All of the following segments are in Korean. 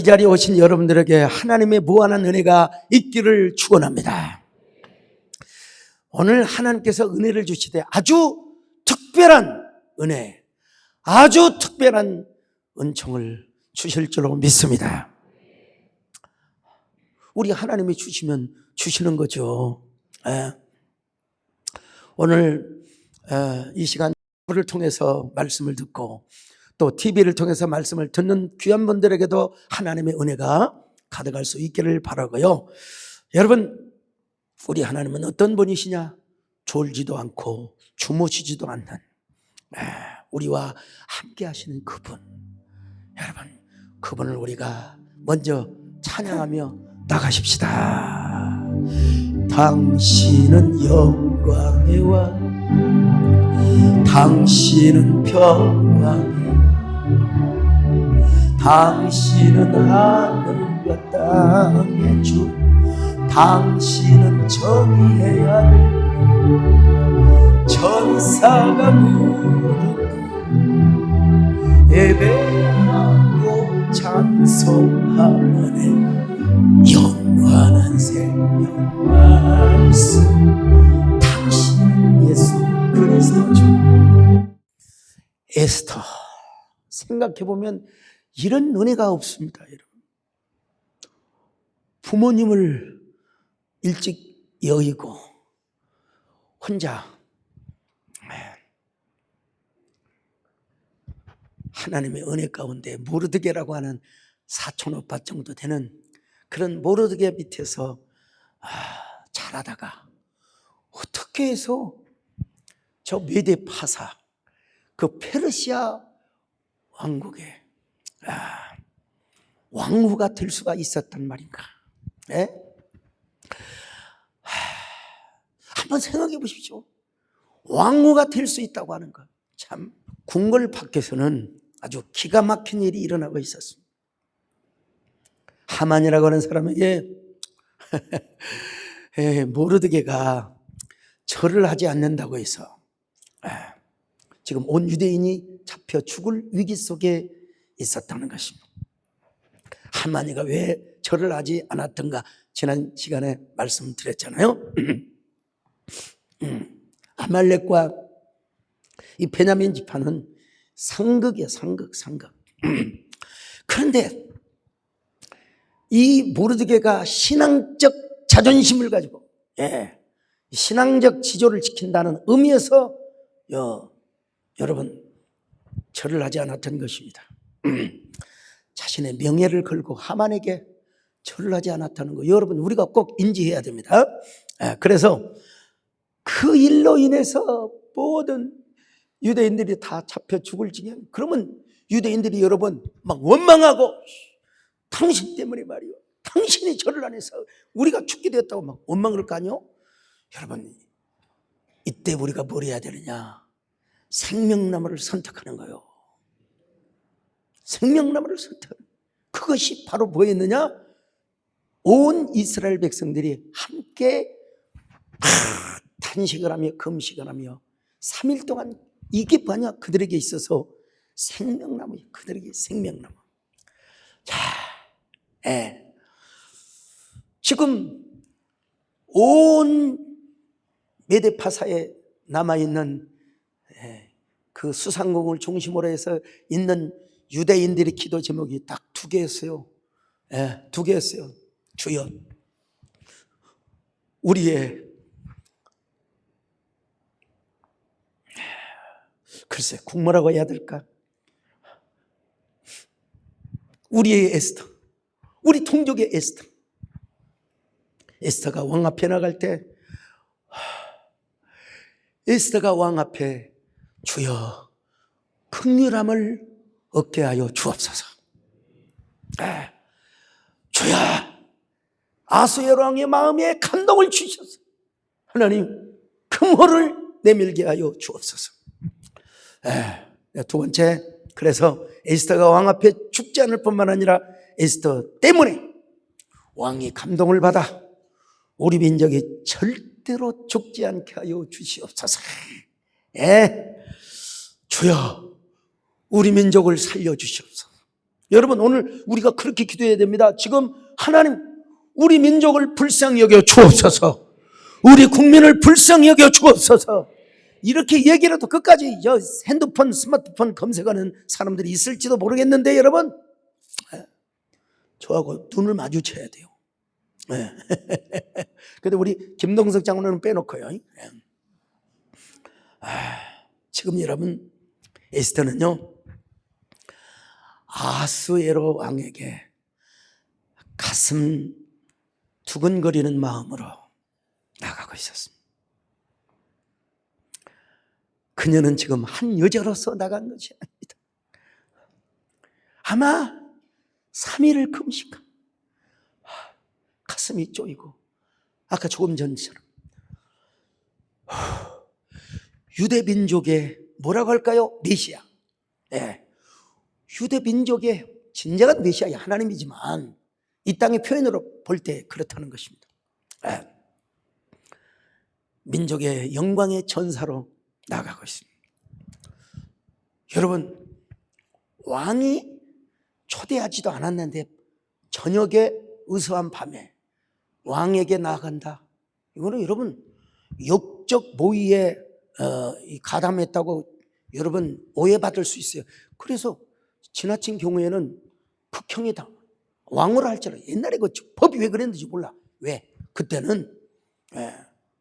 자리에 오신 여러분들에게 하나님의 무한한 은혜가 있기를 축원합니다. 오늘 하나님께서 은혜를 주시되 아주 특별한 은혜, 아주 특별한 은총을 주실 줄로 믿습니다. 우리 하나님이 주시면 주시는 거죠. 오늘 이 시간 를 통해서 말씀을 듣고 또 TV를 통해서 말씀을 듣는 귀한 분들에게도 하나님의 은혜가 가득할 수 있기를 바라고요. 여러분, 우리 하나님은 어떤 분이시냐? 졸지도 않고 주무시지도 않는 우리와 함께 하시는 그분. 여러분, 그분을 우리가 먼저 찬양하며 나가십시다. 당신은 영광의 왕, 당신은 평강의 왕, 당신은 하늘과 땅의 주, 당신은 정의의 아들, 천사가 무릎 예배하고 찬송하네. 영원한 생명 말씀, 당신은 예수 그리스도죠. 에스터, 생각해보면 이런 은혜가 없습니다. 여러분, 부모님을 일찍 여의고 혼자 하나님의 은혜 가운데 모르드게라고 하는 사촌 오빠 정도 되는 그런 모르드게 밑에서 자라다가 어떻게 해서 저 메데 파사, 그 페르시아 왕국의 왕후가 될 수가 있었단 말인가? 한번 생각해 보십시오. 왕후가 될 수 있다고 하는 것. 참, 궁궐 밖에서는 아주 기가 막힌 일이 일어나고 있었습니다. 하만이라고 하는 사람에게 모르드게가 절을 하지 않는다고 해서 지금 온 유대인이 잡혀 죽을 위기 속에 있었다는 것입니다. 하만이가 왜 절을 하지 않았던가 지난 시간에 말씀드렸잖아요. 아말렉과 이 베냐민 지파는 상극이에요. 상극. 그런데 이 모르드게가 신앙적 자존심을 가지고 신앙적 지조를 지킨다는 의미에서 여러분 절을 하지 않았던 것입니다. 자신의 명예를 걸고 하만에게 절을 하지 않았다는 거 여러분 우리가 꼭 인지해야 됩니다. 그래서 그 일로 인해서 모든 유대인들이 다 잡혀 죽을 지경. 그러면 유대인들이 여러분 막 원망하고 당신 때문에 말이요, 당신이 절을 안 해서 우리가 죽게 되었다고 막 원망을 할 거 아니요? 여러분 이때 우리가 뭘 해야 되느냐? 생명나무를 선택하는 거예요. 생명나무를 선택. 그것이 바로 뭐였느냐? 온 이스라엘 백성들이 함께 탄식을 하며 금식을 하며 3일 동안 이게 뭐냐? 그들에게 있어서 생명나무, 그들에게 생명나무. 자, 지금 온 메데파사에 남아있는 그 수상궁을 중심으로 해서 있는 유대인들의 기도 제목이 딱 2개였어요. 2개였어요. 주여, 우리의 글쎄 국모라고 해야 될까? 우리의 에스터, 우리 동족의 에스터. 에스터가 왕 앞에 나갈 때 에스더가 왕 앞에 주여 긍휼함을 얻게 하여 주옵소서. 주여 아수에로 왕의 마음에 감동을 주셔서 하나님 금호를 내밀게 하여 주옵소서. 두 번째, 그래서 에스더가 왕 앞에 죽지 않을 뿐만 아니라 에스더 때문에 왕이 감동을 받아 우리 민족이 절대로 죽지 않게 하여 주시옵소서. 주여 우리 민족을 살려주시옵소서. 여러분, 오늘 우리가 그렇게 기도해야 됩니다. 지금 하나님, 우리 민족을 불쌍히 여겨 주옵소서. 우리 국민을 불쌍히 여겨 주옵소서. 이렇게 얘기라도 끝까지 핸드폰, 스마트폰 검색하는 사람들이 있을지도 모르겠는데 여러분, 저하고 눈을 마주쳐야 돼요. 근데 우리 김동석 장로는 빼놓고요. 지금 여러분, 에스더는요, 아수에로 왕에게 가슴 두근거리는 마음으로 나가고 있었습니다. 그녀는 지금 한 여자로서 나간 것이 아닙니다. 아마 3일을 금식한 가슴이 쪼이고, 아까 조금 전처럼 유대 민족의 뭐라고 할까요? 메시아. 유대 민족의 진정한 메시아의 하나님이지만 이 땅의 표현으로 볼 때 그렇다는 것입니다. 민족의 영광의 전사로 나가고 있습니다. 여러분, 왕이 초대하지도 않았는데 저녁에 의서한 밤에 왕에게 나아간다. 이거는 여러분 역적 모의에 가담했다고 여러분 오해받을 수 있어요. 그래서 지나친 경우에는 극형이다. 왕으로 할지라도 옛날에 그 법이 왜 그랬는지 몰라. 왜? 그때는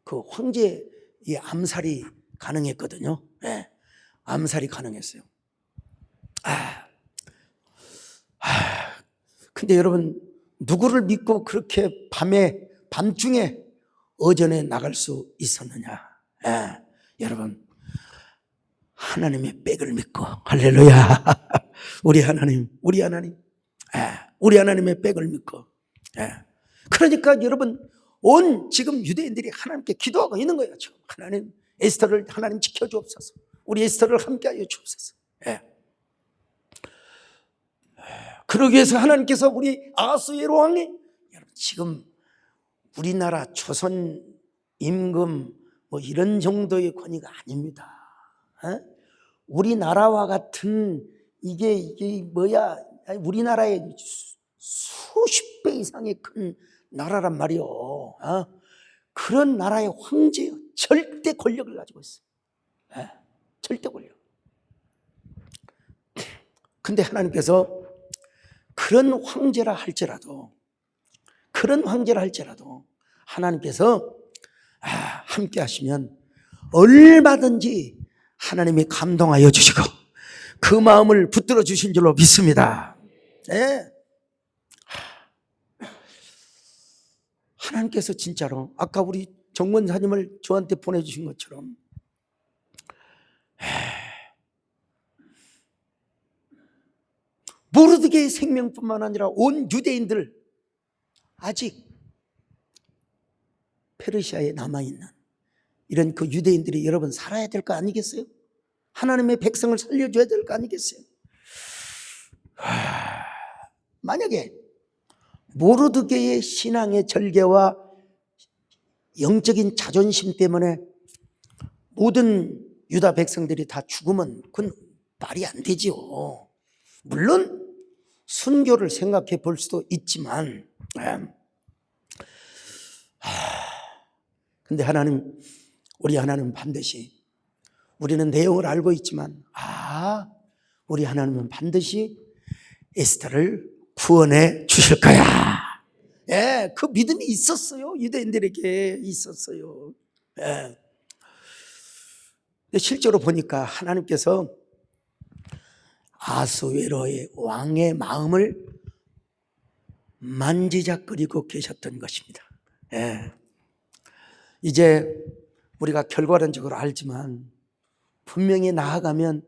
그 황제의 암살이 가능했거든요. 암살이 가능했어요. 근데 여러분, 누구를 믿고 그렇게 밤중에 어전에 나갈 수 있었느냐? 여러분, 하나님의 백을 믿고, 할렐루야. 우리 하나님의 백을 믿고. 그러니까 여러분, 지금 유대인들이 하나님께 기도하고 있는 거예요. 지금 하나님, 에스더를 하나님 지켜주옵소서. 우리 에스더를 함께하여 주옵소서. 그러기 위해서 하나님께서 우리 아하수에로 왕이, 여러분 지금 우리나라 조선 임금 뭐 이런 정도의 권위가 아닙니다. 우리나라와 같은 이게 뭐야? 우리나라의 수십 배 이상의 큰 나라란 말이요. 그런 나라의 황제요. 절대 권력을 가지고 있어요. 절대 권력. 근데 하나님께서 그런 황제라 할지라도 하나님께서 함께 하시면 얼마든지 하나님이 감동하여 주시고 그 마음을 붙들어 주신 줄로 믿습니다. 하나님께서 진짜로 아까 우리 정권사님을 저한테 보내주신 것처럼 모르드게의 생명뿐만 아니라 온 유대인들, 아직 페르시아에 남아있는 이런 그 유대인들이 여러분 살아야 될 거 아니겠어요? 하나님의 백성을 살려줘야 될 거 아니겠어요? 만약에 모르드게의 신앙의 절개와 영적인 자존심 때문에 모든 유다 백성들이 다 죽으면 그건 말이 안 되지요. 물론 순교를 생각해 볼 수도 있지만, 근데 우리 하나님은 반드시, 우리는 내용을 알고 있지만 우리 하나님은 반드시 에스더를 구원해 주실 거야. 그 믿음이 있었어요. 유대인들에게 있었어요. 근데 실제로 보니까 하나님께서 아수에로의 왕의 마음을 만지작거리고 계셨던 것입니다. 이제 우리가 결과론적으로 알지만 분명히 나아가면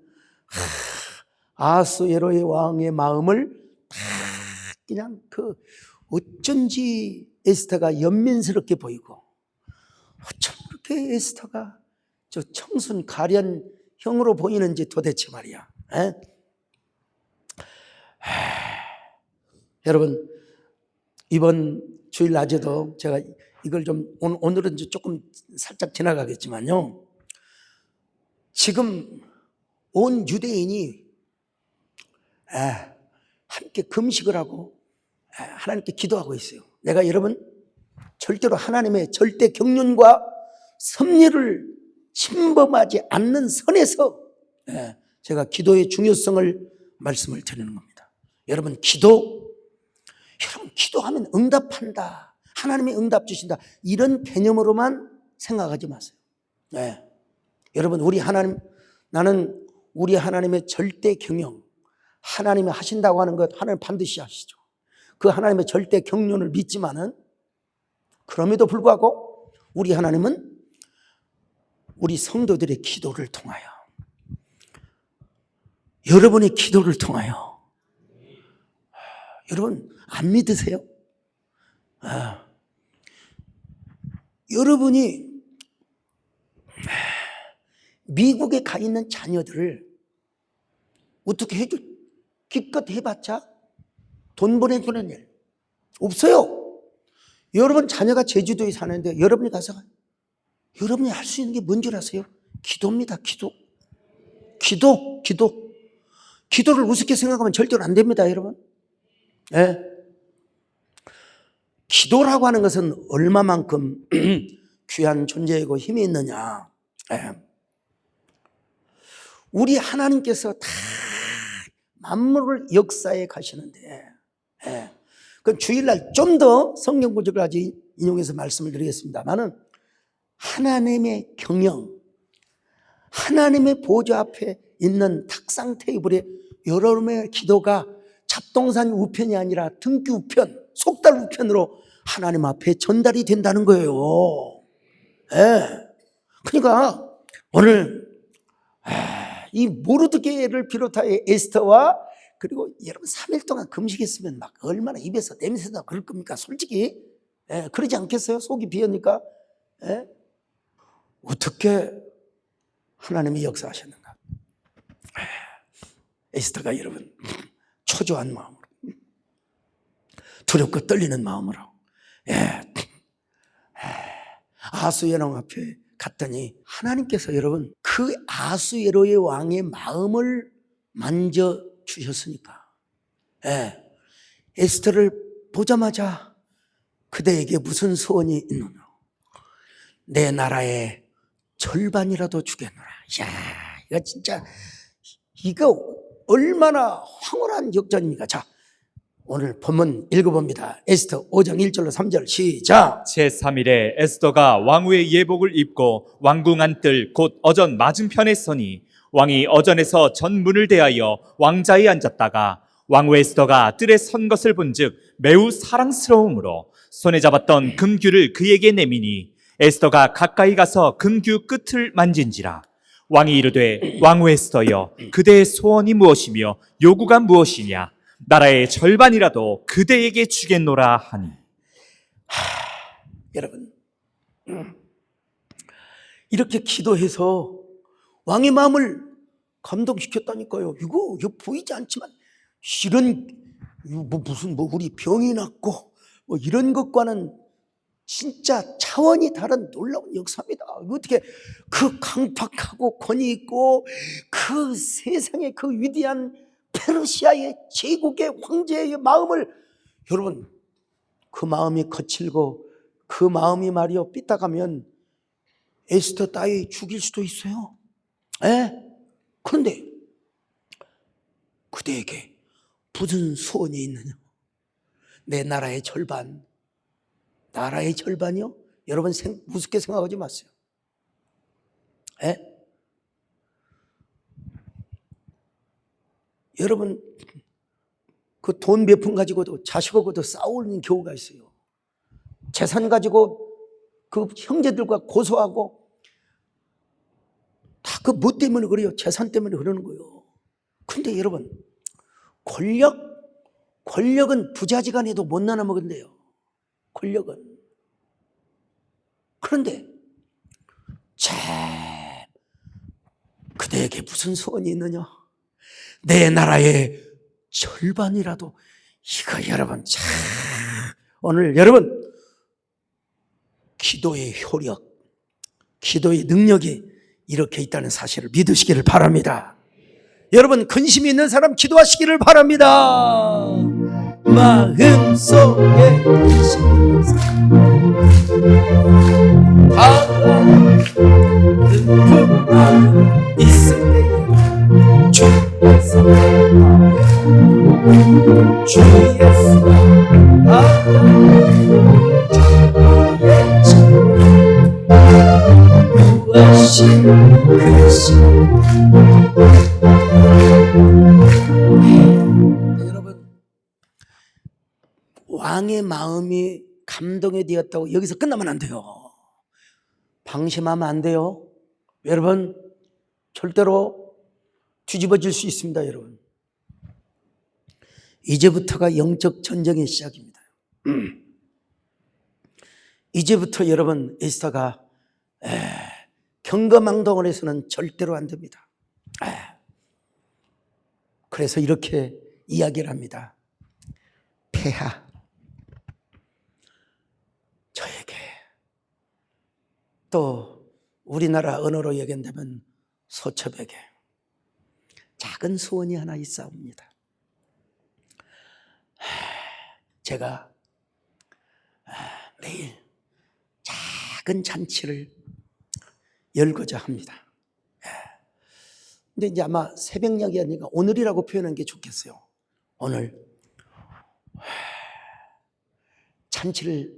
아수에로의 왕의 마음을 그냥 어쩐지 에스더가 연민스럽게 보이고, 어쩜 그렇게 에스더가 저 청순 가련형으로 보이는지 도대체 말이야. 여러분, 이번 주일 낮에도 제가 이걸 좀 오늘은 조금 살짝 지나가겠지만요, 지금 온 유대인이 함께 금식을 하고 하나님께 기도하고 있어요. 내가 여러분 절대로 하나님의 절대 경륜과 섭리를 침범하지 않는 선에서 제가 기도의 중요성을 말씀을 드리는 겁니다. 여러분 기도하면 응답한다, 하나님이 응답 주신다, 이런 개념으로만 생각하지 마세요. 여러분 나는 우리 하나님의 절대 경영, 하나님이 하신다고 하는 것 하나님 반드시 하시죠. 그 하나님의 절대 경륜을 믿지만은 그럼에도 불구하고 우리 하나님은 우리 성도들의 기도를 통하여, 여러분의 기도를 통하여, 여러분 안 믿으세요? 여러분이 미국에 가 있는 자녀들을 어떻게 기껏 해봤자 돈 보내주는 일 없어요. 여러분 자녀가 제주도에 사는데 여러분이 가서 여러분이 할 수 있는 게 뭔 줄 아세요? 기도입니다. 기도를 우습게 생각하면 절대로 안 됩니다, 여러분. 기도라고 하는 것은 얼마만큼 귀한 존재이고 힘이 있느냐. 우리 하나님께서 다 만물을 역사에 가시는데, 그 주일날 좀 더 성경 구절을 아직 인용해서 말씀을 드리겠습니다만은, 하나님의 경영, 하나님의 보좌 앞에 있는 탁상 테이블에 여러분의 기도가 잡동사니 우편이 아니라 등기 우편, 속달 우편으로 하나님 앞에 전달이 된다는 거예요. 그러니까 오늘 이 모르드게를 비롯하여 에스더와, 그리고 여러분 3일 동안 금식했으면 막 얼마나 입에서 냄새나 그럴 겁니까? 솔직히 그러지 않겠어요? 속이 비었니까? 어떻게 하나님이 역사하셨는가? 에스더가 여러분 초조한 마음으로, 두렵고 떨리는 마음으로 아수에로 앞에 갔더니 하나님께서 여러분 그 아수에로의 왕의 마음을 만져주셨으니까 에스더를 보자마자 그대에게 무슨 소원이 있느냐? 내 나라의 절반이라도 주겠노라. 이야, 이거 얼마나 황홀한 역전입니까? 자, 오늘 본문 읽어봅니다. 에스더 5장 1절로 3절 시작. 제3일에 에스더가 왕후의 예복을 입고 왕궁 안뜰 곧 어전 맞은편에 서니 왕이 어전에서 전문을 대하여 왕자에 앉았다가 왕후 에스더가 뜰에 선 것을 본즉 매우 사랑스러움으로 손에 잡았던 금규를 그에게 내미니 에스더가 가까이 가서 금규 끝을 만진지라. 왕이 이르되 왕후 에스더여, 그대의 소원이 무엇이며 요구가 무엇이냐? 나라의 절반이라도 그대에게 주겠노라 하니. 여러분 이렇게 기도해서 왕의 마음을 감동시켰다니까요. 이거 보이지 않지만 이런 무슨 우리 병이 났고 이런 것과는 진짜 차원이 다른 놀라운 역사입니다. 어떻게 그 강팍하고 권위 있고 그 세상의 그 위대한 페르시아의 제국의 황제의 마음을, 여러분 그 마음이 거칠고 그 마음이 말이요 삐딱하면 에스더 따위 죽일 수도 있어요. 그런데 그대에게 무슨 소원이 있느냐? 내 나라의 절반. 나라의 절반이요? 여러분 우습게 생각하지 마세요. 여러분 그 돈 몇 푼 가지고도 자식하고도 싸우는 경우가 있어요. 재산 가지고 그 형제들과 고소하고 다 그 뭐 때문에 그래요? 재산 때문에 그러는 거예요. 근데 여러분 권력은 부자지간에도 못 나눠 먹은대요. 권력은. 그런데 그대에게 무슨 소원이 있느냐? 내 나라의 절반이라도. 이거 여러분 오늘 여러분 기도의 효력, 기도의 능력이 이렇게 있다는 사실을 믿으시기를 바랍니다. 여러분 근심이 있는 사람 기도하시기를 바랍니다. 마음속에 근심이 있는 사람 슬픈 마음 있을 때 주 예수 주 예수 무엇이 근심. 여러분, 왕의 마음이 감동이 되었다고 여기서 끝나면 안 돼요. 방심하면 안 돼요. 여러분, 절대로 뒤집어질 수 있습니다. 여러분, 이제부터가 영적 전쟁의 시작입니다. 이제부터 여러분, 에스더가 경거망동을 해서는 절대로 안 됩니다. 그래서 이렇게 이야기를 합니다. 폐하, 저에게, 또 우리나라 언어로 얘기한다면 소첩에게 작은 소원이 하나 있사옵니다. 제가 내일 작은 잔치를 열고자 합니다. 근데 이제 아마 새벽녘이 아니라 오늘이라고 표현하는 게 좋겠어요. 오늘 잔치를,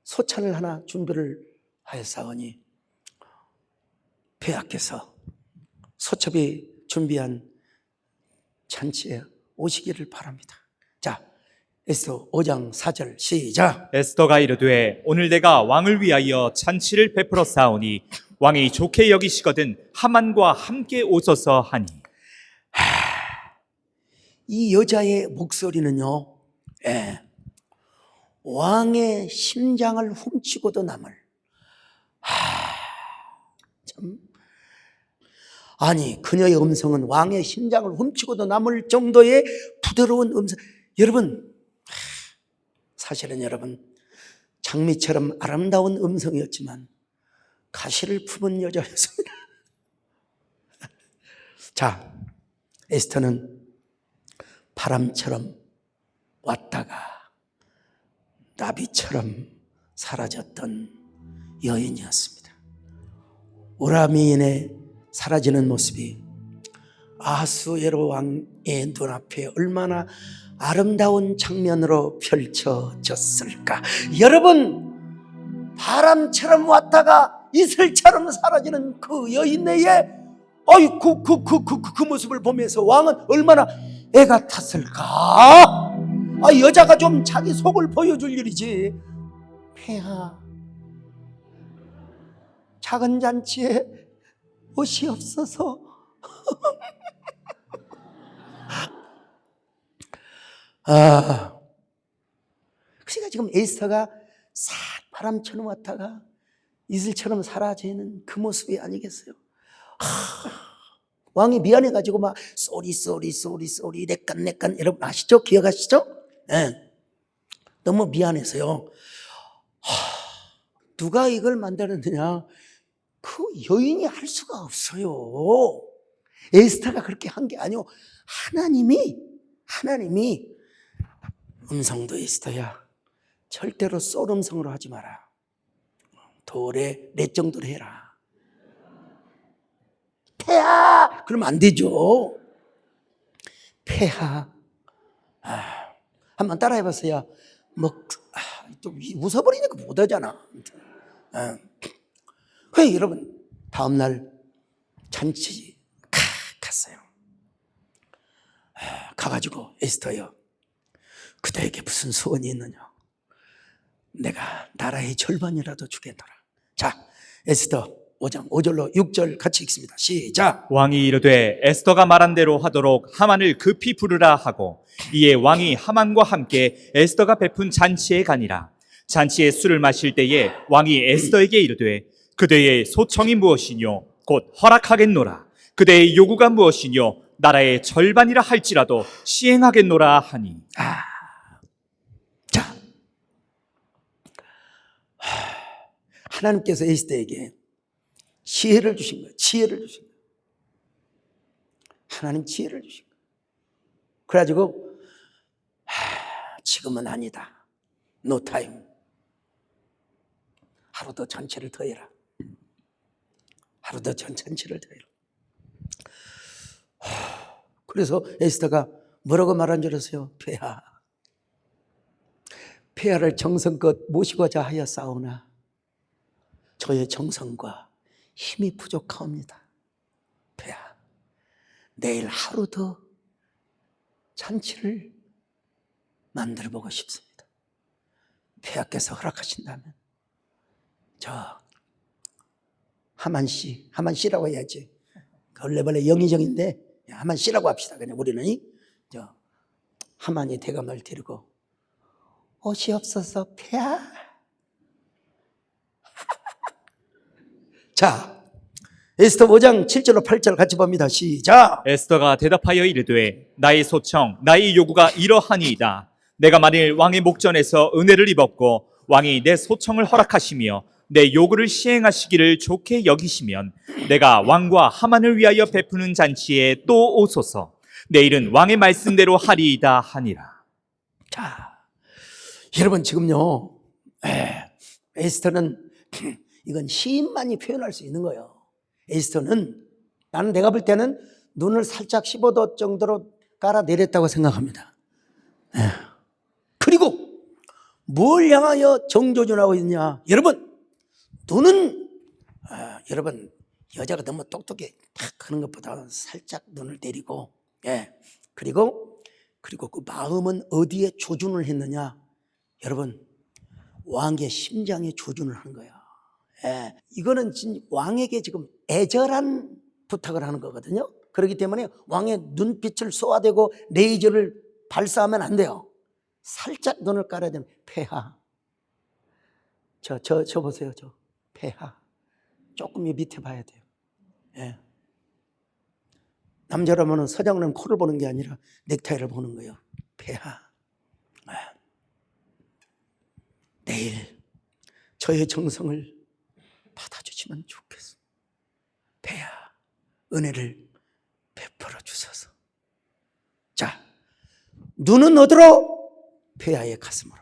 소찬을 하나 준비를 하였사오니 폐하께서 소첩이 준비한 잔치에 오시기를 바랍니다. 자, 에스더 5장 4절 시작. 에스더가 이르되 오늘 내가 왕을 위하여 잔치를 베풀어 싸우니 왕이 좋게 여기시거든 하만과 함께 오소서 하니. 이 여자의 목소리는요, 왕의 심장을 훔치고도 남을, 참, 아니 그녀의 음성은 왕의 심장을 훔치고도 남을 정도의 부드러운 음성. 여러분, 사실은 여러분, 장미처럼 아름다운 음성이었지만 가시를 품은 여자였습니다. 자, 에스더는 바람처럼 왔다가 나비처럼 사라졌던 여인이었습니다. 오라미인의 사라지는 모습이 아하수에로 왕의 눈앞에 얼마나 아름다운 장면으로 펼쳐졌을까. 여러분, 바람처럼 왔다가 이슬처럼 사라지는 그 여인의 그 모습을 보면서 왕은 얼마나 애가 탔을까. 여자가 좀 자기 속을 보여줄 일이지. 폐하, 작은 잔치에 옷이 없어서 그러니까 지금 에스더가 싹 바람처럼 왔다가 이슬처럼 사라지는 그 모습이 아니겠어요? 왕이 미안해가지고 막 쏘리 내깐 여러분 아시죠? 기억하시죠? 네. 너무 미안해서요. 누가 이걸 만들었느냐? 그 여인이 할 수가 없어요. 에스더가 그렇게 한 게 아니고 하나님이 음성도 에스더야, 절대로 쏠 음성으로 하지 마라. 도래 넷 정도로 해라. 폐하! 그러면 안 되죠. 폐하. 한번 따라해봤어요. 또 웃어버리니까 못하잖아. 왜 여러분, 다음날 잔치 갔어요. 가가지고 에스더요, 그대에게 무슨 소원이 있느냐? 내가 나라의 절반이라도 주겠노라. 자, 에스더 5장 5절로 6절 같이 읽습니다. 시작. 왕이 이르되 에스더가 말한 대로 하도록 하만을 급히 부르라 하고, 이에 왕이 하만과 함께 에스더가 베푼 잔치에 가니라. 잔치에 술을 마실 때에 왕이 에스더에게 이르되 그대의 소청이 무엇이뇨? 곧 허락하겠노라. 그대의 요구가 무엇이뇨? 나라의 절반이라 할지라도 시행하겠노라 하니. 자, 하나님께서 에스더에게 지혜를 주신 거예요. 지혜를 주신 거예요. 하나님 지혜를 주신 거예요. 그래가지고 지금은 아니다. No time. 하루 더 전체를 더해라. 하루 더 전체를 더해라. 그래서 에스더가 뭐라고 말한 줄 아세요? 폐하를 정성껏 모시고자 하여 싸우나 저의 정성과 힘이 부족하옵니다. 폐하, 내일 하루 더 잔치를 만들어 보고 싶습니다. 폐하께서 허락하신다면 저 하만 씨라고 해야지. 원래 영의정인데 하만 씨라고 합시다. 그냥 우리는 저 하만이 대감을 데리고 오시옵소서 폐하. 자, 에스더 5장 7절로 8절 같이 봅니다. 시작. 에스더가 대답하여 이르되 나의 소청 나의 요구가 이러하니이다. 내가 만일 왕의 목전에서 은혜를 입었고 왕이 내 소청을 허락하시며 내 요구를 시행하시기를 좋게 여기시면 내가 왕과 하만을 위하여 베푸는 잔치에 또 오소서. 내일은 왕의 말씀대로 하리이다 하니라. 자, 여러분 지금요, 에스더는 이건 시인만이 표현할 수 있는 거예요. 에스더는 내가 볼 때는 눈을 살짝 15도 정도로 깔아내렸다고 생각합니다. 그리고 뭘 향하여 정조준하고 있냐? 여러분, 눈은 여러분 여자가 너무 똑똑해 탁 하는 것보다 살짝 눈을 내리고, 그리고 그 마음은 어디에 조준을 했느냐? 여러분, 왕의 심장에 조준을 하는 거예요. 이거는 왕에게 지금 애절한 부탁을 하는 거거든요. 그렇기 때문에 왕의 눈빛을 쏘아대고 레이저를 발사하면 안 돼요. 살짝 눈을 깔아야 되는 폐하. 저 보세요. 저 폐하. 조금 밑에 봐야 돼요. 남자라면 서장은 코를 보는 게 아니라 넥타이를 보는 거예요. 폐하. 내일 저의 정성을 받아주시면 좋겠어. 폐하, 은혜를 베풀어 주소서. 자, 눈은 어디로? 폐하의 가슴으로.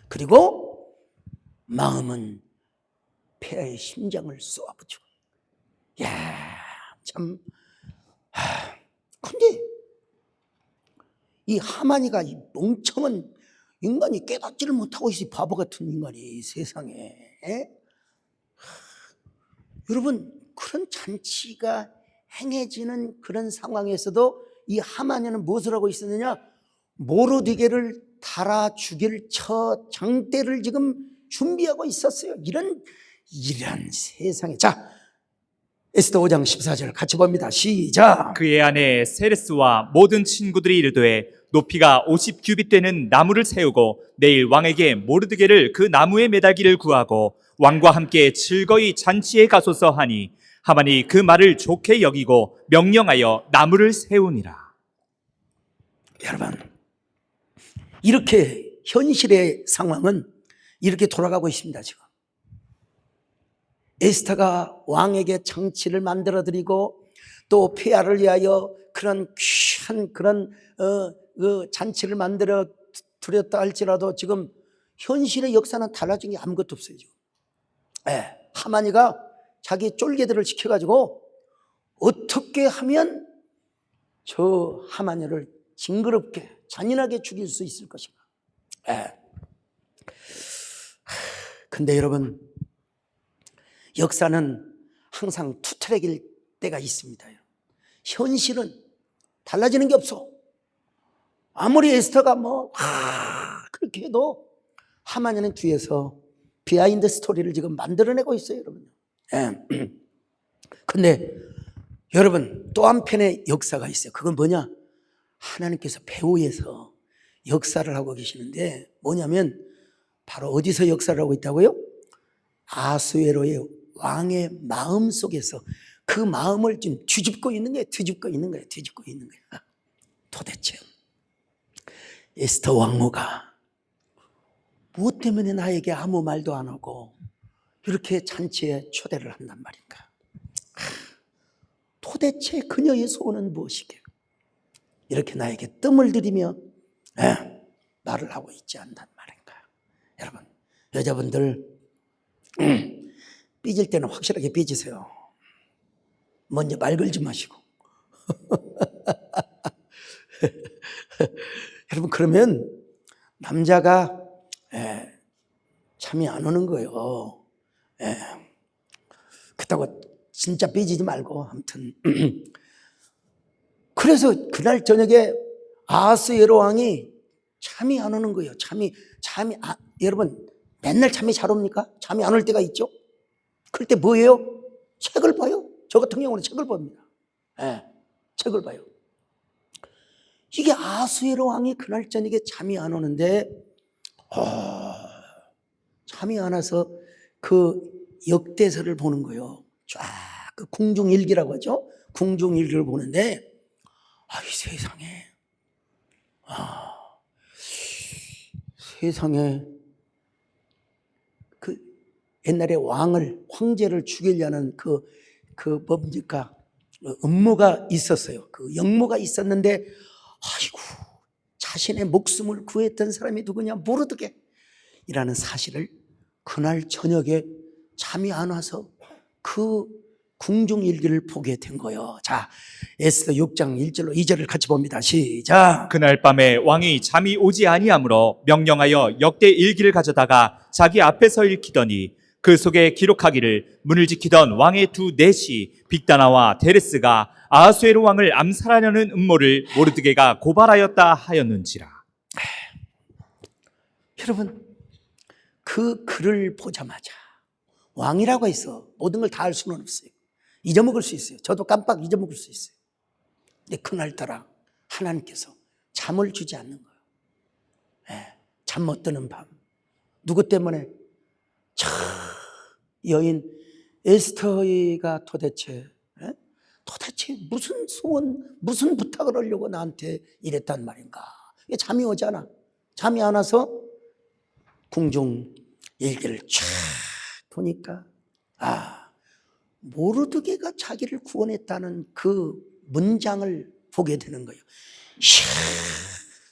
그리고 마음은 폐하의 심장을 쏘아붙이고. 참. 근데 이 하만이가 이 멍청한 인간이 깨닫지를 못하고 있어. 바보 같은 인간이 세상에. 여러분, 그런 잔치가 행해지는 그런 상황에서도 이 하만이는 무엇을 하고 있었느냐? 모르드게를 달아 죽일 장대를 지금 준비하고 있었어요. 이런 세상에. 자, 에스더 5장 14절 같이 봅니다. 시작. 그의 아내 세레스와 모든 친구들이 이르되 높이가 50규빗 되는 나무를 세우고 내일 왕에게 모르드게를 그 나무에 매달기를 구하고 왕과 함께 즐거이 잔치에 가소서 하니 하만이 그 말을 좋게 여기고 명령하여 나무를 세우니라. 여러분, 이렇게 현실의 상황은 이렇게 돌아가고 있습니다. 지금 에스더가 왕에게 잔치를 만들어 드리고 또 폐하를 위하여 그런 귀한 그런 잔치를 만들어 드렸다 할지라도 지금 현실의 역사는 달라진 게 아무것도 없어요. 지금. 하만이가 자기 쫄개들을 시켜가지고 어떻게 하면 저 하만이를 징그럽게 잔인하게 죽일 수 있을 것인가. 근데 여러분, 역사는 항상 투트랙일 때가 있습니다. 현실은 달라지는 게 없어. 아무리 에스더가 그렇게 해도 하만이는 뒤에서 비하인드 스토리를 지금 만들어내고 있어요, 여러분. 근데 여러분, 또 한편의 역사가 있어요. 그건 뭐냐? 하나님께서 배후에서 역사를 하고 계시는데 뭐냐면 바로 어디서 역사를 하고 있다고요? 아수에로의 왕의 마음 속에서 그 마음을 좀 뒤집고 있는 거예요. 도대체 에스더 왕후가 무엇 때문에 나에게 아무 말도 안 하고 이렇게 잔치에 초대를 한단 말인가? 도대체 그녀의 소원은 무엇이게? 이렇게 나에게 뜸을 들이며 말을 하고 있지 않단 말인가. 여러분, 여자분들 삐질 때는 확실하게 삐지세요. 먼저 말 걸지 마시고. 여러분, 그러면 남자가 잠이 안 오는 거예요. 그렇다고 진짜 삐지지 말고. 아무튼 그래서 그날 저녁에 아하스웨로 왕이 잠이 안 오는 거예요. 여러분, 맨날 잠이 잘 옵니까? 잠이 안 올 때가 있죠. 그럴 때 뭐예요? 책을 봐요. 저 같은 경우는 책을 봅니다. 책을 봐요. 이게 아하스웨로 왕이 그날 저녁에 잠이 안 오는데 잠이 안 와서 그 역대서를 보는 거예요. 쫙 그 궁중일기라고 하죠. 궁중일기를 보는데 이 세상에 그 옛날에 황제를 죽이려는 그 뭡니까? 음모가 있었어요. 그 영모가 있었는데 아이고, 자신의 목숨을 구했던 사람이 누구냐? 모르드게이라는 사실을 그날 저녁에 잠이 안 와서 그 궁중일기를 보게 된 거예요. 자, 에스더 6장 1절로 2절을 같이 봅니다. 시작. 그날 밤에 왕이 잠이 오지 아니하므로 명령하여 역대 일기를 가져다가 자기 앞에서 읽히더니 그 속에 기록하기를 문을 지키던 왕의 두 내시 빅다나와 데레스가 아하수에로 왕을 암살하려는 음모를 모르드게가 고발하였다 하였는지라. 여러분, 그 글을 보자마자 왕이라고 해서 모든 걸 다 알 수는 없어요. 잊어먹을 수 있어요. 저도 깜빡 잊어먹을 수 있어요. 근데 그날따라 하나님께서 잠을 주지 않는 거예요. 잠 못 드는 밤. 누구 때문에? 여인 에스더가 도대체 무슨 소원, 무슨 부탁을 하려고 나한테 이랬단 말인가. 잠이 오잖아. 잠이 안 와서 궁중 일기를 쫙 보니까 모르드게가 자기를 구원했다는 그 문장을 보게 되는 거예요.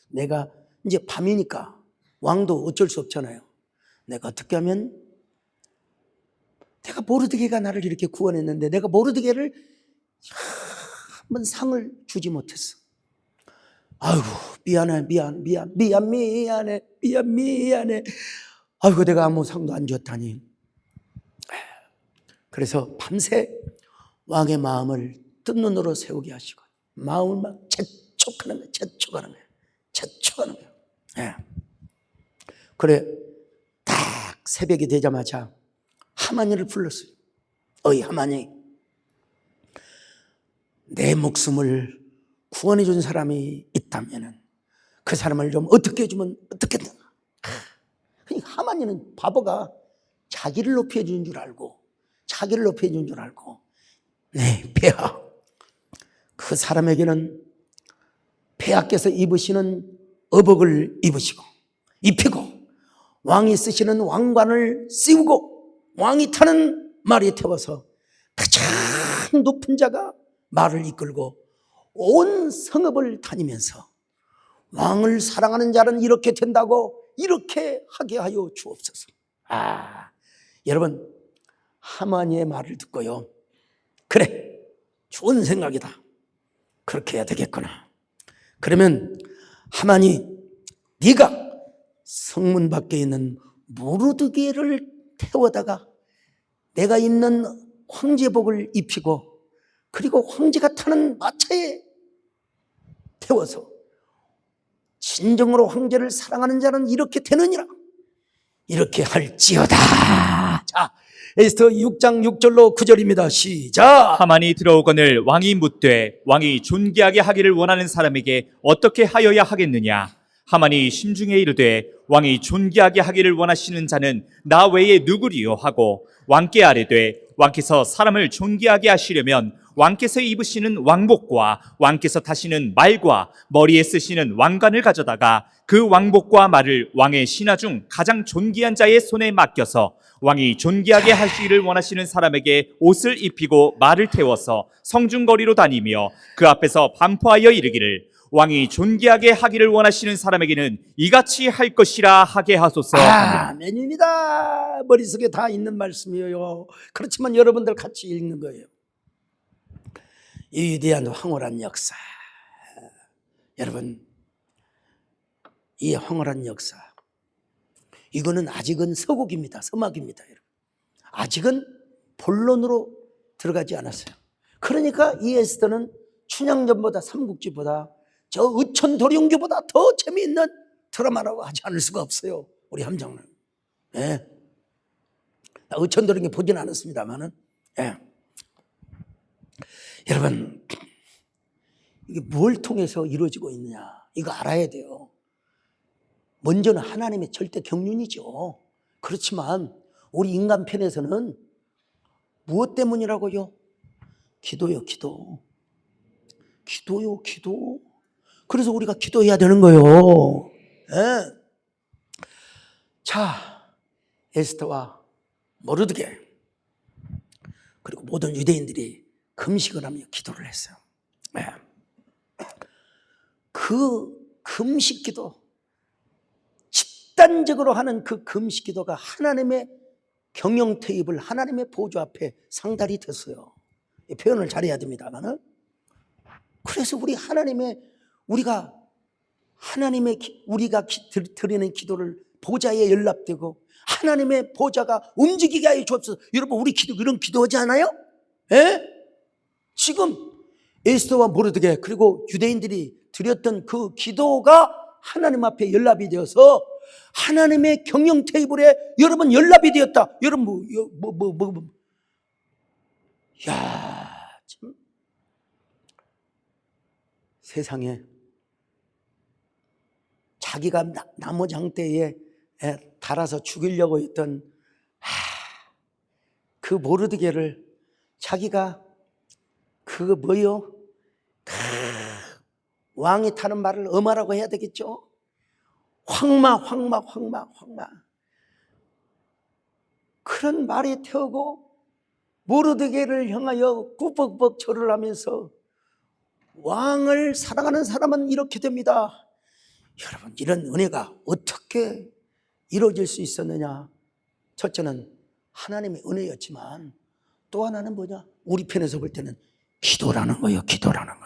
내가 이제 밤이니까 왕도 어쩔 수 없잖아요. 내가 어떻게 하면 내가 모르드게가 나를 이렇게 구원했는데 내가 모르드게를 한번 상을 주지 못했어. 아이고, 미안해. 아이고, 내가 아무 상도 안 줬다니. 그래서 밤새 왕의 마음을 뜬 눈으로 세우게 하시고 마음을 막 재촉하는 거예요. 그래, 딱 새벽이 되자마자 하만이를 불렀어요. 어이 하만이, 내 목숨을 구원해 준 사람이 있다면 그 사람을 좀 어떻게 해주면 어떻겠나. 하만이는 바보가 자기를 높여 준 줄 알고 네, 폐하, 그 사람에게는 폐하께서 입으시는 어복을 입히고 왕이 쓰시는 왕관을 씌우고 왕이 타는 말에 태워서 가장 높은 자가 말을 이끌고 온 성읍을 다니면서 왕을 사랑하는 자는 이렇게 된다고 이렇게 하게 하여 주옵소서. 여러분, 하만이의 말을 듣고요, 그래, 좋은 생각이다, 그렇게 해야 되겠구나. 그러면 하만이 네가 성문 밖에 있는 모르드게를 태워다가 내가 입는 황제복을 입히고 그리고 황제가 타는 마차에 태워서 진정으로 황제를 사랑하는 자는 이렇게 되느니라, 이렇게 할지어다. 자, 에스더 6장 6절로 9절입니다. 시작. 하만이 들어오거늘 왕이 묻되 왕이 존귀하게 하기를 원하는 사람에게 어떻게 하여야 하겠느냐. 하만이 심중에 이르되 왕이 존귀하게 하기를 원하시는 자는 나 외에 누구리요 하고 왕께 아뢰되 왕께서 사람을 존귀하게 하시려면 왕께서 입으시는 왕복과 왕께서 타시는 말과 머리에 쓰시는 왕관을 가져다가 그 왕복과 말을 왕의 신하 중 가장 존귀한 자의 손에 맡겨서 왕이 존귀하게 하시기를 원하시는 사람에게 옷을 입히고 말을 태워서 성중거리로 다니며 그 앞에서 반포하여 이르기를 왕이 존귀하게 하기를 원하시는 사람에게는 이같이 할 것이라 하게 하소서. 아멘입니다. 머릿속에 다 있는 말씀이에요. 그렇지만 여러분들 같이 읽는 거예요. 이 위대한 황홀한 역사, 여러분, 이 황홀한 역사, 이거는 아직은 서곡입니다. 서막입니다. 여러분. 아직은 본론으로 들어가지 않았어요. 그러니까 이 에스더는 춘향전보다 삼국지보다 저 의천도룡기보다 더 재미있는 드라마라고 하지 않을 수가 없어요. 우리 함장님. 예. 나 의천도룡기 보진 않았습니다만은, 예. 여러분, 이게 뭘 통해서 이루어지고 있느냐, 이거 알아야 돼요. 먼저는 하나님의 절대 경륜이죠. 그렇지만 우리 인간 편에서는 무엇 때문이라고요? 기도요, 기도. 기도요, 기도. 그래서 우리가 기도해야 되는 거예요. 네. 자, 에스더와 모르드게 그리고 모든 유대인들이 금식을 하며 기도를 했어요. 네. 그 금식 기도, 집단적으로 하는 그 금식 기도가 하나님의 경영 테이블, 하나님의 보좌 앞에 상달이 됐어요. 이 표현을 잘해야 됩니다만은. 그래서 우리가 드리는 기도를 보좌에 연락되고 하나님의 보좌가 움직이게 하여 주옵소서. 여러분, 우리 기도 이런 기도하지 않아요? 예? 지금 에스더와 모르드게 그리고 유대인들이 드렸던 그 기도가 하나님 앞에 연락이 되어서 하나님의 경영 테이블에 여러분 연락이 되었다. 여러분 야, 참 세상에 자기가 나무 장대에 달아서 죽이려고 했던 그 모르드게를 자기가 왕이 타는 말을 엄하라고 해야 되겠죠. 황마 그런 말에 태우고 모르드게를 향하여 꾸벅꾸벅 절을 하면서 왕을 사랑하는 사람은 이렇게 됩니다. 여러분, 이런 은혜가 어떻게 이루어질 수 있었느냐? 첫째는 하나님의 은혜였지만 또 하나는 뭐냐? 우리 편에서 볼 때는 기도라는 거예요. 기도라는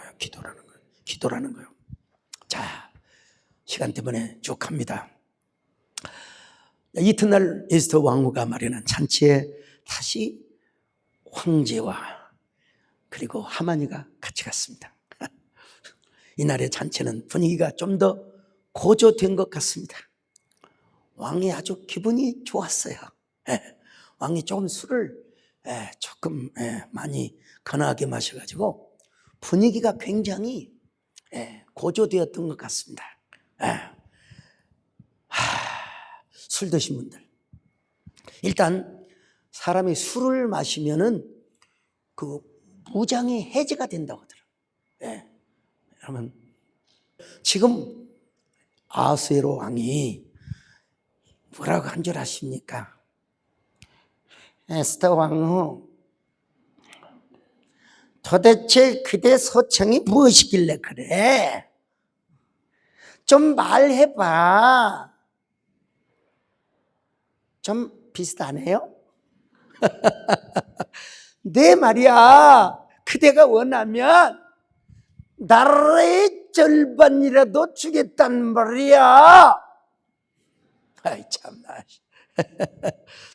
거예요. 자, 시간 때문에 쭉 갑니다. 이튿날 에스더 왕후가 마련한 잔치에 다시 황제와 그리고 하만이가 같이 갔습니다. 이날의 잔치는 분위기가 좀 더 고조된 것 같습니다. 왕이 아주 기분이 좋았어요. 왕이 조금 술을 조금 많이 건하게 마셔가지고 분위기가 굉장히 고조되었던 것 같습니다. 술 드신 분들, 일단 사람이 술을 마시면은 그 무장이 해제가 된다고 하더라고요. 여러분, 지금 아하수에로 왕이 뭐라고 한 줄 아십니까? 에스더 왕후, 도대체 그대 소청이 무엇이길래 그래? 좀 말해봐. 좀 비슷하네요? 네 말이야. 그대가 원하면 나라의 절반이라도 주겠단 말이야. 아이 참나.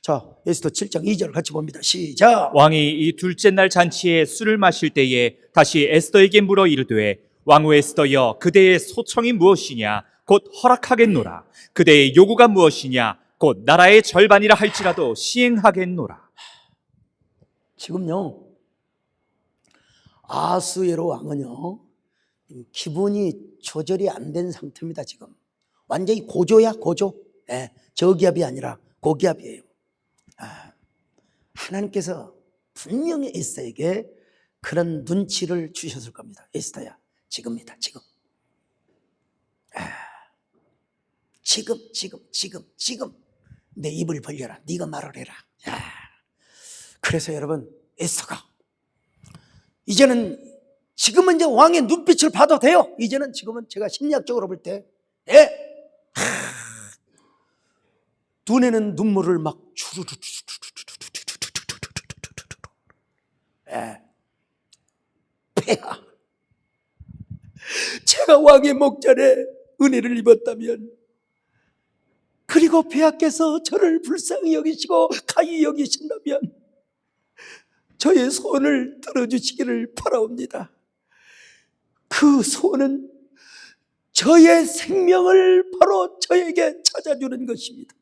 자, 에스더 7장 2절 같이 봅니다. 시작. 왕이 이 둘째 날 잔치에 술을 마실 때에 다시 에스더에게 물어 이르되 왕후 에스더여, 그대의 소청이 무엇이냐? 곧 허락하겠노라. 그대의 요구가 무엇이냐? 곧 나라의 절반이라 할지라도 시행하겠노라. 지금요, 아하수에로 왕은요, 기분이 조절이 안 된 상태입니다. 지금 완전히 고조야, 고조. 저기압이 아니라 고기압이에요. 하나님께서 분명히 에스더에게 그런 눈치를 주셨을 겁니다. 에스더야, 지금이다, 지금. 지금 내 입을 벌려라. 네가 말을 해라. 야. 그래서 여러분, 에스더가 이제는 지금은 이제 왕의 눈빛을 봐도 돼요. 이제는 지금은 제가 심리학적으로 볼 때 눈에는 눈물을 막 폐하, 제가 왕의 목전에 은혜를 입었다면, 그리고 폐하께서 저를 불쌍히 여기시고 가히 여기신다면 저의 소원을 들어주시기를 바라옵니다. 그 소원은 저의 생명을 바로 저에게 찾아주는 것입니다.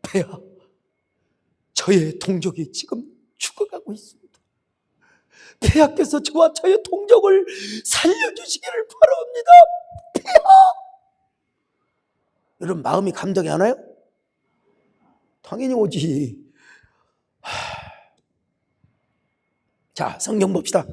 폐하, 저의 동족이 지금 죽어가고 있습니다. 폐하께서 저와 저의 동족을 살려주시기를 바라옵니다. 폐하! 여러분, 마음이 감동이 안 와요? 당연히 오지. 자, 성경 봅시다.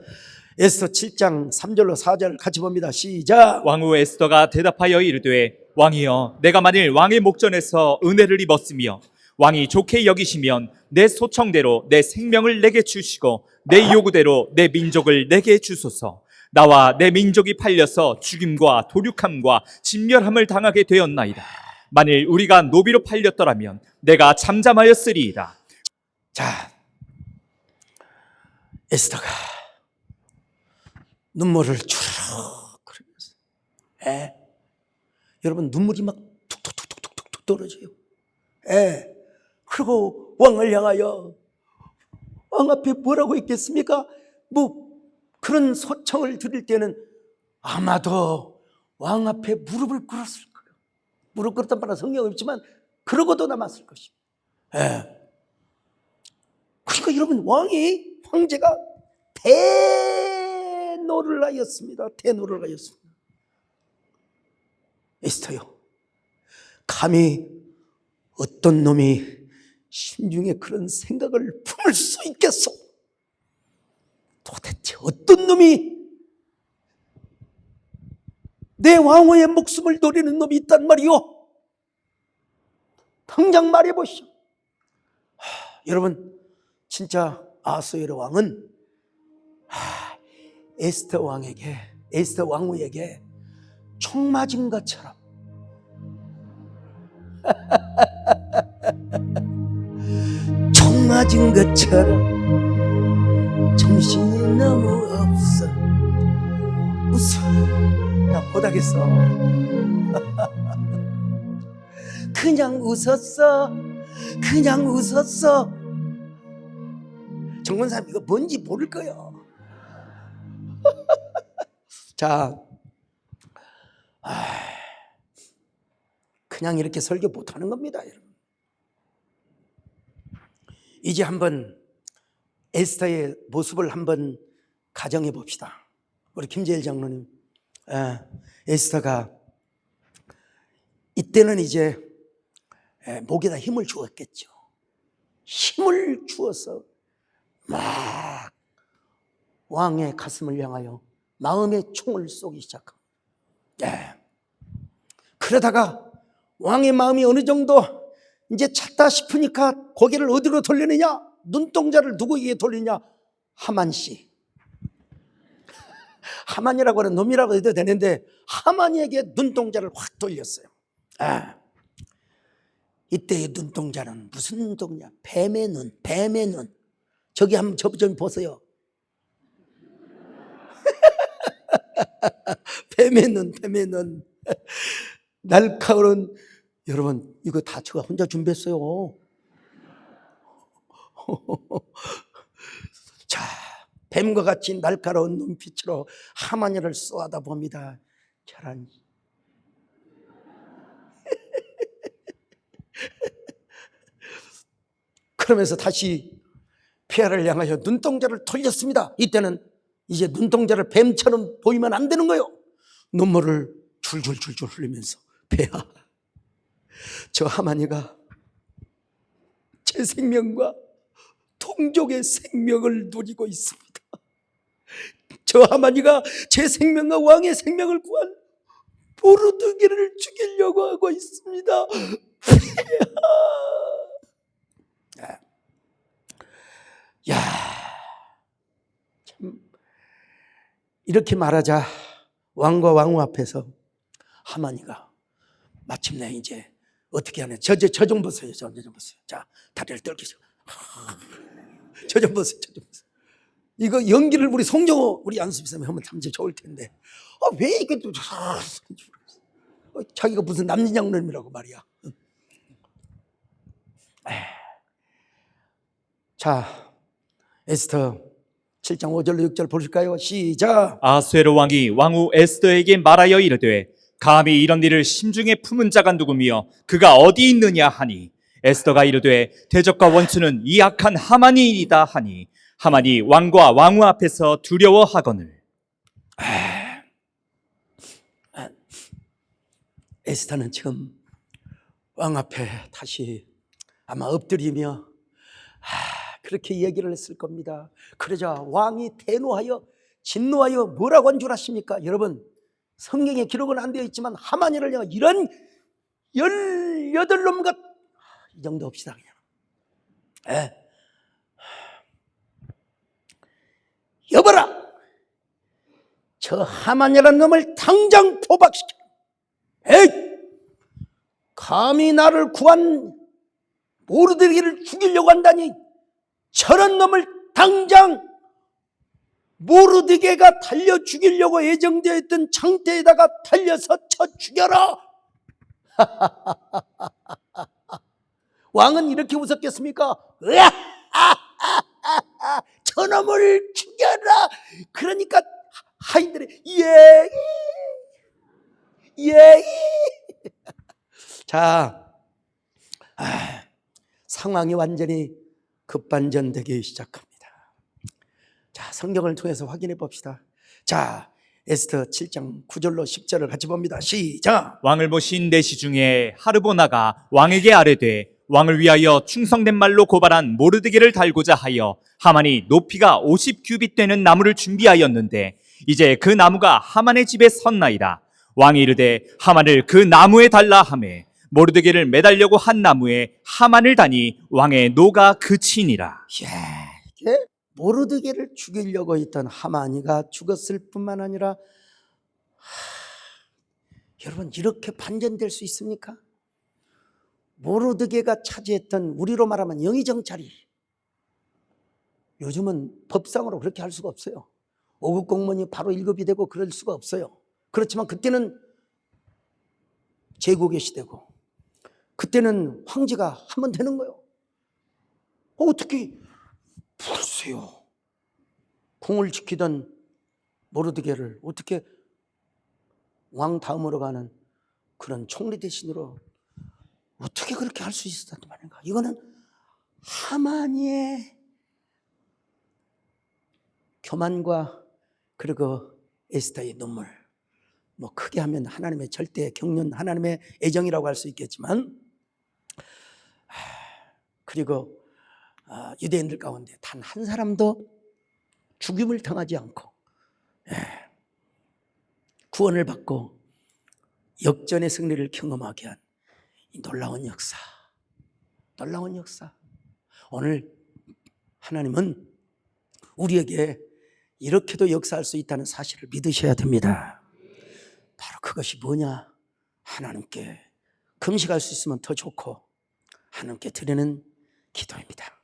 에스더 7장 3절로 4절 같이 봅니다. 시작. 왕후 에스더가 대답하여 이르되 왕이여, 내가 만일 왕의 목전에서 은혜를 입었으며 왕이 좋게 여기시면 내 소청대로 내 생명을 내게 주시고 내 요구대로 내 민족을 내게 주소서. 나와 내 민족이 팔려서 죽임과 도륙함과 진멸함을 당하게 되었나이다. 만일 우리가 노비로 팔렸더라면 내가 잠잠하였으리이다. 자, 에스더가 눈물을 주르륵 흐르면서, 여러분, 눈물이 막 툭툭툭툭툭툭 떨어져요. 그리고 왕을 향하여, 왕 앞에 뭐라고 있겠습니까? 뭐 그런 소청을 드릴 때는 아마도 왕 앞에 무릎을 꿇었을 거예요. 무릎 꿇었단 말은 성경은 없지만 그러고도 남았을 것입니다. 그러니까 여러분, 황제가 대노를 하였습니다. 대노를 하였습니다. 에스더요, 감히 어떤 놈이 심중에 그런 생각을 품을 수 있겠소? 도대체 어떤 놈이 내 왕후의 목숨을 노리는 놈이 있단 말이오? 당장 말해보시오. 여러분, 진짜 아하수에로 왕은 에스더 왕후에게 총 맞은 것처럼 총 맞은 것처럼 정신이 너무 없어 웃어. 나 못하겠어. 그냥 웃었어. 정권사님 이거 뭔지 모를 거예요. 자, 그냥 이렇게 설교 못하는 겁니다, 여러분. 이제 한번 에스더의 모습을 한번 가정해 봅시다. 우리 김재일 장로님, 에스더가 이때는 이제 목에다 힘을 주었겠죠. 힘을 주어서 막 왕의 가슴을 향하여 마음의 총을 쏘기 시작합니다. 그러다가 왕의 마음이 어느 정도 이제 찼다 싶으니까 고개를 어디로 돌리느냐? 눈동자를 누구에게 돌리냐? 하만 씨. 하만이라고 하는 놈이라고 해도 되는데 하만이에게 눈동자를 확 돌렸어요. 이때의 눈동자는 무슨 눈동자? 뱀의 눈. 저기 한번 저 좀 보세요. 뱀의 눈. 날카로운, 여러분, 이거 다 제가 혼자 준비했어요. 자, 뱀과 같이 날카로운 눈빛으로 하만이를 쏘아다 봅니다. 저런. 그러면서 다시 폐하를 향하여 눈동자를 돌렸습니다. 이때는 이제 눈동자를 뱀처럼 보이면 안 되는 거예요. 눈물을 줄줄줄줄 흘리면서, 폐하, 저 하만이가 제 생명과 동족의 생명을 누리고 있습니다. 저 하만이가 제 생명과 왕의 생명을 구한 모르드게를 죽이려고 하고 있습니다. 야, 참 이렇게 말하자 왕과 왕후 앞에서 하만이가 마침내 이제 어떻게 하냐? 저 좀 보세요. 저 좀 보세요. 자, 다리를 떨기죠. 저 좀 보세요. 저 좀 보세요. 이거 연기를 우리 송정호 우리 안수비쌤이 하면 참 좋을 텐데 왜 이게 또 자기가 무슨 남진양놈이라고 말이야. 자, 에스터 7장 5절로 6절 보실까요? 시작. 아수에로 왕이 왕후 에스더에게 말하여 이르되 감히 이런 일을 심중에 품은 자가 누구며 그가 어디 있느냐 하니 에스더가 이르되 대적과 원수는 이 악한 하만이이다 하니 하만이 왕과 왕후 앞에서 두려워하거늘. 에스더는 지금 왕 앞에 다시 아마 엎드리며 그렇게 이야기를 했을 겁니다. 그러자 왕이 대노하여 진노하여 뭐라고 한 줄 아십니까? 여러분 성경에 기록은 안 되어 있지만 하만이를 향해 이런 18놈과 이 정도 합시다 그냥. 여보라, 저 하만이라는 놈을 당장 포박시켜. 에이, 감히 나를 구한 모르드게를 죽이려고 한다니 저런 놈을 당장 모르드게가 달려 죽이려고 예정되어 있던 창대에다가 달려서 쳐 죽여라. 왕은 이렇게 웃었겠습니까? 저놈을 죽여라. 그러니까 하인들이 예. 자, 상황이 완전히 급반전되기 시작합니다. 자, 성경을 통해서 확인해 봅시다. 자, 에스더 7장 9절로 10절을 같이 봅니다. 시작. 왕을 모신 내시 중에 하르보나가 왕에게 아뢰되 왕을 위하여 충성된 말로 고발한 모르드게를 달고자 하여 하만이 높이가 50규빗 되는 나무를 준비하였는데 이제 그 나무가 하만의 집에 섰나이다. 왕이 이르되 하만을 그 나무에 달라 하매 모르드게를 매달려고 한 나무에 하만을 다니 왕의 노가 그치니라. 이게 모르드게를 죽이려고 했던 하만이가 죽었을 뿐만 아니라 여러분 이렇게 반전될 수 있습니까? 모르드게가 차지했던 우리로 말하면 영의정 자리, 요즘은 법상으로 그렇게 할 수가 없어요. 5급 공무원이 바로 1급이 되고 그럴 수가 없어요. 그렇지만 그때는 제국의 시대고 그때는 황제가 하면 되는 거예요. 어떻게 보세요. 궁을 지키던 모르드게를 어떻게 왕 다음으로 가는 그런 총리 대신으로 어떻게 그렇게 할 수 있었단 말인가? 이거는 하만이의 교만과 그리고 에스더의 눈물, 뭐 크게 하면 하나님의 절대 경륜, 하나님의 애정이라고 할 수 있겠지만, 그리고 유대인들 가운데 단 한 사람도 죽임을 당하지 않고 구원을 받고 역전의 승리를 경험하게 한 이 놀라운 역사, 놀라운 역사. 오늘 하나님은 우리에게 이렇게도 역사할 수 있다는 사실을 믿으셔야 됩니다. 바로 그것이 뭐냐? 하나님께 금식할 수 있으면 더 좋고 하나님께 드리는 기도입니다.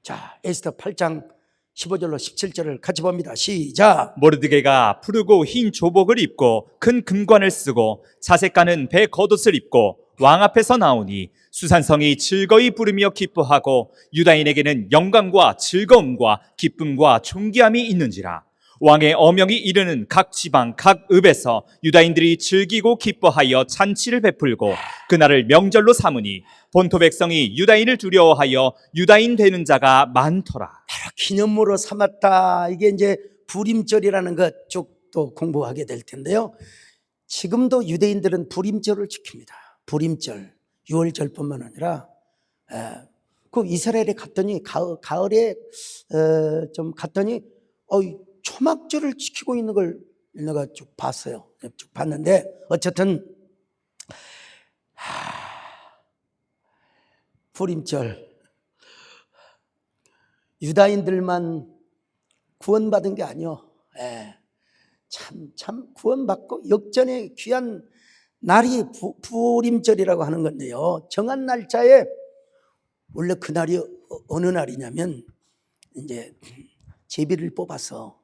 자, 에스더 8장 15절로 17절을 같이 봅니다. 시작. 모르드게가 푸르고 흰 조복을 입고 큰 금관을 쓰고 자색 가는 배 겉옷을 입고 왕 앞에서 나오니 수산성이 즐거이 부르며 기뻐하고 유다인에게는 영광과 즐거움과 기쁨과 존귀함이 있는지라. 왕의 어명이 이르는 각 지방 각 읍에서 유다인들이 즐기고 기뻐하여 잔치를 베풀고 그날을 명절로 삼으니 본토 백성이 유다인을 두려워하여 유다인 되는 자가 많더라. 바로 기념으로 삼았다. 이게 이제 부림절이라는 것 쪽도 공부하게 될 텐데요. 지금도 유대인들은 부림절을 지킵니다. 부림절, 유월절뿐만 아니라 그 이스라엘에 갔더니 가을에 좀 갔더니 초막절을 지키고 있는 걸 내가 쭉 봤어요. 쭉 봤는데 어쨌든 불임절 유다인들만 구원받은 게 아니요. 참 구원받고 역전의 귀한 날이 불임절이라고 하는 건데요. 정한 날짜에 원래 그날이 어느 날이냐면 이제 제비를 뽑아서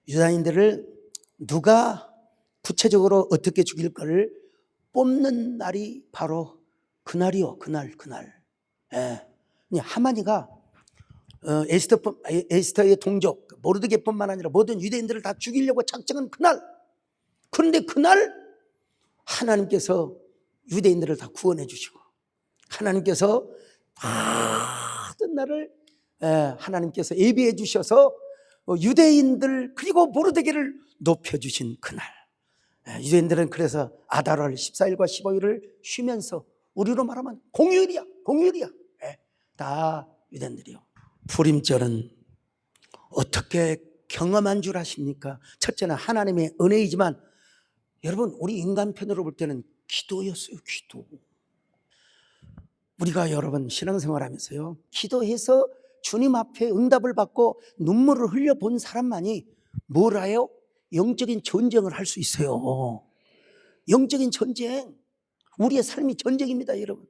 유다인들을 누가 구체적으로 어떻게 죽일까를 뽑는 날이 바로 그날이요. 그날. 하만이가 에스더의 동족 모르드게뿐만 아니라 모든 유대인들을 다 죽이려고 작정한 그날. 그런데 그날 하나님께서 유대인들을 다 구원해 주시고 하나님께서 모든 날을 하나님께서 예비해 주셔서 유대인들 그리고 모르드게를 높여주신 그날. 유대인들은 그래서 아달월 14일과 15일을 쉬면서 우리로 말하면 공휴일이야. 다 유대인들이요. 불임절은 어떻게 경험한 줄 아십니까? 첫째는 하나님의 은혜이지만 여러분 우리 인간편으로 볼 때는 기도였어요. 기도. 우리가 여러분 신앙생활하면서요 기도해서 주님 앞에 응답을 받고 눈물을 흘려본 사람만이 뭘 해요? 영적인 전쟁을 할 수 있어요. 영적인 전쟁. 우리의 삶이 전쟁입니다, 여러분.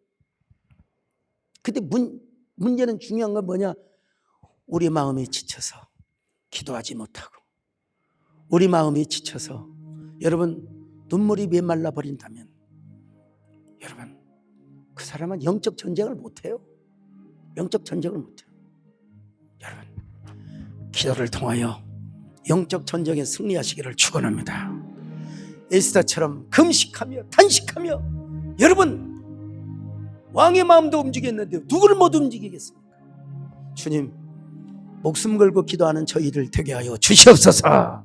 근데 문제는 중요한 건 뭐냐? 우리 마음이 지쳐서 기도하지 못하고 우리 마음이 지쳐서 여러분 눈물이 메말라 버린다면 여러분 그 사람은 영적 전쟁을 못해요. 영적 전쟁을 못해요. 여러분 기도를 통하여 영적 전쟁에 승리하시기를 축원합니다. 에스더처럼 금식하며 단식하며 여러분 왕의 마음도 움직였는데 누구를 못 움직이겠습니까? 주님 목숨 걸고 기도하는 저희들 되게 하여 주시옵소서.